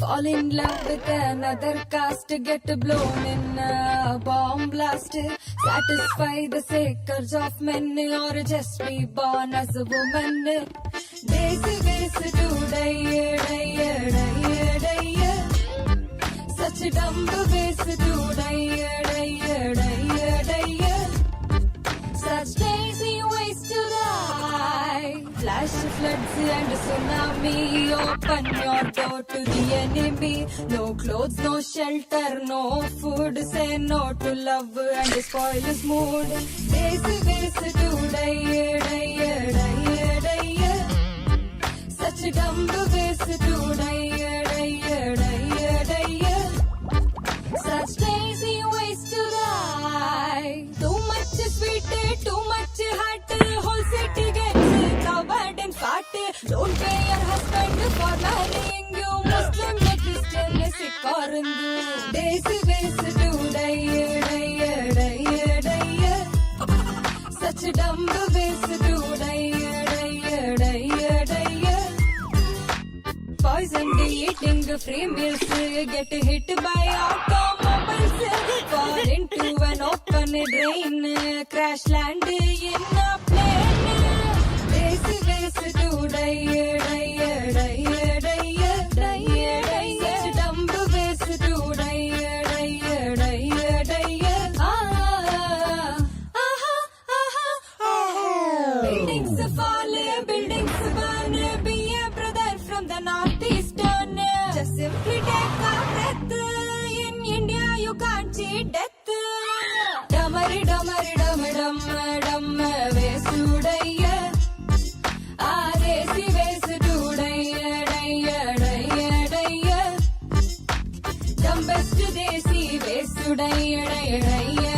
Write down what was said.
Fall in love with another caste, get blown in a bomb blast. Satisfy the seekers of men or just be born as a woman. Days to die, die, die, die. Such a dumb ways to die, die, die, die. Such lazy ways to die. Flash floods and tsunami, open your door to the enemy. No clothes, no shelter, no food. Say no to love and spoil his mood. Days to die, die, die, die. Such a dumb ways to die, die, die, die. Such lazy ways to die. Too much sweet, too much hot. Whole city gets covered in fat. Don't pay your husband for marrying you. Muslim, Christian, Sikh or Hindu. Days to die, die, die, die. Such dumb ways to die, die, die, die. Poisoned eating free meals, get hit by automobiles, fall into an open drain, crash land in a plane. Days to die, die, die, die, die, die. Such dumb ways to die, die, die, die. Buildings fall, buildings burn, be a brother from the northeastern. Just simply take a breath. In India you can't cheat death. Dummery, dummery, dum, dum, dum, ways to die. Desi ways to die, die, die, die. Dumbest desi ways to die, die, die.